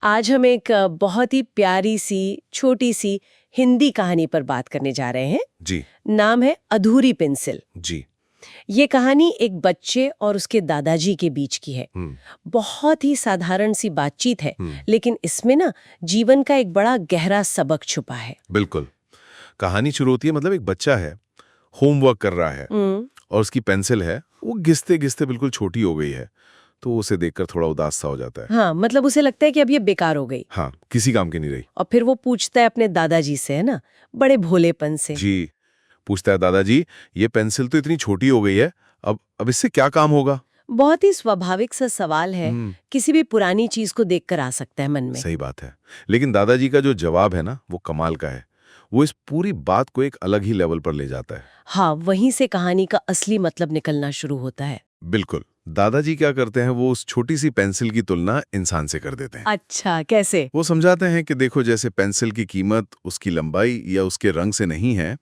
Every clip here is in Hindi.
आज हम एक बहुत ही प्यारी सी छोटी सी हिंदी कहानी पर बात करने जा रहे हैं। जी नाम है अधूरी पेंसिल। जी। ये कहानी एक बच्चे और उसके दादाजी के बीच की है। बहुत ही साधारण सी बातचीत है, लेकिन इसमें ना जीवन का एक बड़ा गहरा सबक छुपा है। बिल्कुल। कहानी शुरू होती है, मतलब एक बच्चा है, होमवर्क कर रहा है और उसकी पेंसिल है, वो घिसते घिसते बिल्कुल छोटी हो गई है, तो उसे देखकर थोड़ा उदास सा हो जाता है। हाँ, मतलब उसे लगता है कि अब ये बेकार हो गई। हाँ, किसी काम की नहीं रही। और फिर वो पूछता है अपने दादाजी से, है ना, बड़े भोलेपन से। जी, पूछता है, दादाजी ये पेंसिल तो इतनी छोटी हो गई है, अब इससे क्या काम होगा? बहुत ही स्वाभाविक सा सवाल है, किसी भी पुरानी चीज को देखकर आ सकता है मन में। सही बात है, लेकिन दादाजी का जो जवाब है ना, वो कमाल का है। वो इस पूरी बात को एक अलग ही लेवल पर ले जाता है। हाँ, वहीं से कहानी का असली मतलब निकलना शुरू होता है। बिल्कुल। दादाजी क्या करते हैं, वो उस छोटी सी पेंसिल की तुलना इंसान से कर देते हैं। अच्छा, कैसे? वो समझाते हैं कि देखो, जैसे पेंसिल की कीमत उसकी लंबाई या उसके रंग से नहीं है,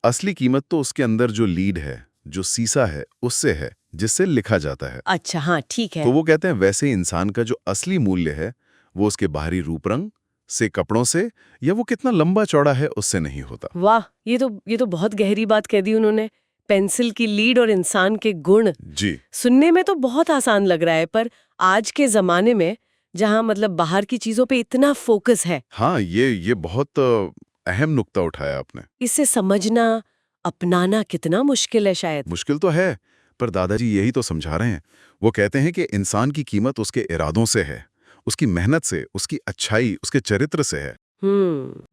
असली कीमत तो उसके अंदर जो लीड है, जो सीसा है, उससे है, जिससे लिखा जाता है। अच्छा, हाँ, ठीक है। तो वो कहते हैं वैसे इंसान का जो असली मूल्य है, वो उसके बाहरी रूप रंग से, कपड़ों से, या वो कितना लंबा चौड़ा है, उससे नहीं होता। वाह, ये तो बहुत गहरी बात कह दी उन्होंने। पेंसिल की लीड और इंसान के गुण। जी। सुनने में तो बहुत आसान लग रहा है, पर आज के जमाने में जहाँ मतलब बाहर की चीजों पे इतना फोकस है। हाँ, ये बहुत अहम नुक्ता उठाया आपने। इसे समझना, अपनाना कितना मुश्किल है शायद। मुश्किल तो है, पर दादाजी यही तो समझा रहे हैं। वो कहते हैं कि इंसान की कीमत उसके इरादों से है, उसकी मेहनत से, उसकी अच्छाई, उसके चरित्र से है।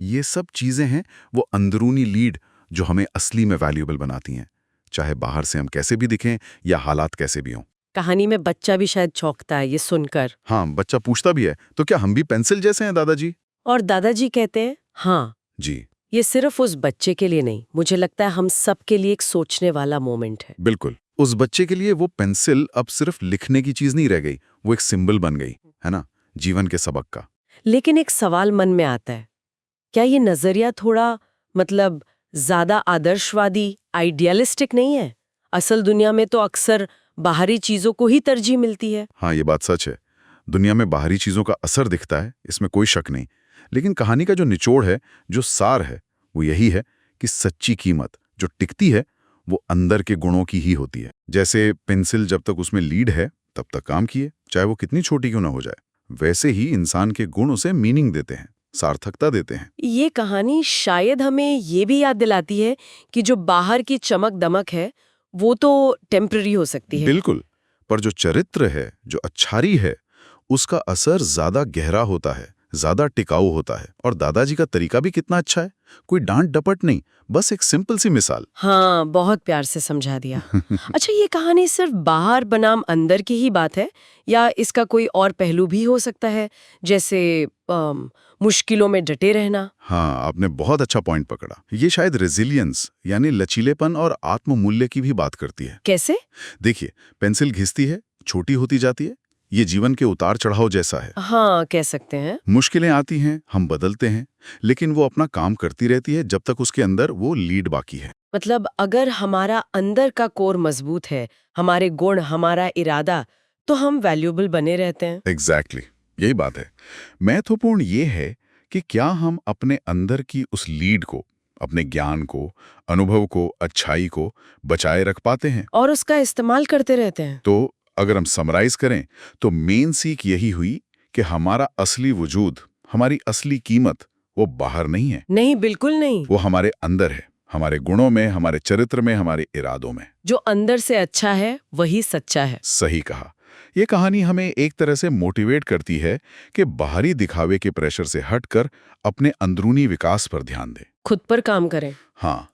ये सब चीजें हैं वो अंदरूनी लीड जो हमें असली में वैल्यूएबल बनाती हैं, चाहे बाहर से हम कैसे भी दिखें या हालात कैसे भी हों। कहानी में बच्चा भी शायद चौंकता है ये सुनकर। हाँ, बच्चा पूछता भी है, तो क्या हम भी पेंसिल जैसे हैं दादाजी? और दादाजी कहते हैं, हाँ। जी ये सिर्फ उस बच्चे के लिए नहीं, मुझे लगता है हम सब के लिए एक सोचने वाला मोमेंट है। बिल्कुल। उस बच्चे के लिए वो पेंसिल अब सिर्फ लिखने की चीज नहीं रह गई, वो एक सिंबल बन गई, है ना, जीवन के सबक का। लेकिन एक सवाल मन में आता है, क्या ये नजरिया थोड़ा मतलब ज्यादा आदर्शवादी, आइडियलिस्टिक नहीं है? असल दुनिया में तो अक्सर बाहरी चीजों को ही तरजीह मिलती है। हाँ, ये बात सच है। दुनिया में बाहरी चीजों का असर दिखता है, इसमें कोई शक नहीं। लेकिन कहानी का जो निचोड़ है, जो सार है, वो यही है कि सच्ची कीमत जो टिकती है, वो अंदर के गुणों की ही होती है। जैसे पेंसिल जब तक उसमें लीड है, तब तक काम किए, चाहे वो कितनी छोटी क्यों ना हो जाए। वैसे ही इंसान के गुण उसे मीनिंग देते हैं, सार्थकता देते हैं। ये कहानी शायद हमें ये भी याद दिलाती है कि जो बाहर की चमक दमक है, वो तो टेम्पररी हो सकती है। बिल्कुल, पर जो चरित्र है, जो अच्छाई है, उसका असर ज्यादा गहरा होता है, ज्यादा टिकाऊ होता है। और दादाजी का तरीका भी कितना अच्छा है, कोई डांट डपट नहीं, बस एक सिंपल सी मिसाल। हाँ, बहुत प्यार से समझा दिया। अच्छा, ये कहानी सिर्फ बाहर बनाम अंदर की ही बात है, या इसका कोई और पहलू भी हो सकता है, जैसे मुश्किलों में डटे रहना? हाँ, आपने बहुत अच्छा पॉइंट पकड़ा। ये शायद रेजिलियंस यानी लचीलेपन और आत्ममूल्य की भी बात करती है। कैसे? देखिए, पेंसिल घिसती है, छोटी होती जाती है, ये जीवन के उतार चढ़ाव जैसा है। हाँ, कह सकते हैं। मुश्किलें आती हैं, हम बदलते हैं, लेकिन वो अपना काम करती रहती है जब तक उसके अंदर वो लीड बाकी है। मतलब अगर हमारा अंदर का कोर मजबूत है, हमारे गुण, हमारा इरादा, तो हम वैल्यूएबल बने रहते हैं। एग्जैक्टली, यही बात है। महत्वपूर्ण ये है कि क्या हम अपने अंदर की उस लीड को, अपने ज्ञान को, अनुभव को, अच्छाई को बचाए रख पाते हैं। और उसका इस्तेमाल करते रहते हैं। तो अगर हम समराइज करें, तो मेन सीख यही हुई कि हमारा असली वजूद, हमारी असली कीमत, वो बाहर नहीं है। नहीं, बिल्कुल नहीं। वो हमारे अंदर है, हमारे गुणों में, हमारे चरित्र में, हमारे इरादों में। जो अंदर से अच्छा है, वही सच्चा है। सही कहा। ये कहानी हमें एक तरह से मोटिवेट करती है कि बाहरी दिखावे के प्रेशर से हटकर अपने अंदरूनी विकास पर ध्यान दें। खुद पर काम करें। हाँ,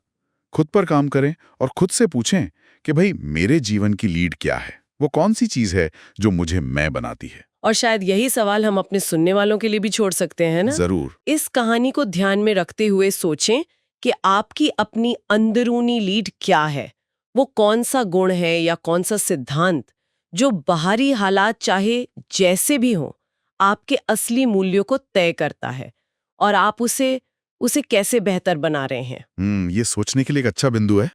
खुद पर काम करें और खुद से पूछें कि भाई, मेरे जीवन की लीड क्या है? वो कौन सी चीज है जो मुझे मैं बनाती है? और शायद यही सवाल हम अपने सुनने वालों के लिए भी छोड़ सकते हैं ना? जरूर। इस कहानी को ध्यान में रखते हुए सोचें कि आपकी अपनी अंदरूनी लीड क्या है। वो कौन सा गुण है या कौन सा सिद्धांत जो बाहरी हालात चाहे जैसे भी हों, आपके असली मूल्यों को तय करता है, और आप उसे कैसे बेहतर बना रहे हैं। ये सोचने के लिए एक अच्छा बिंदु है।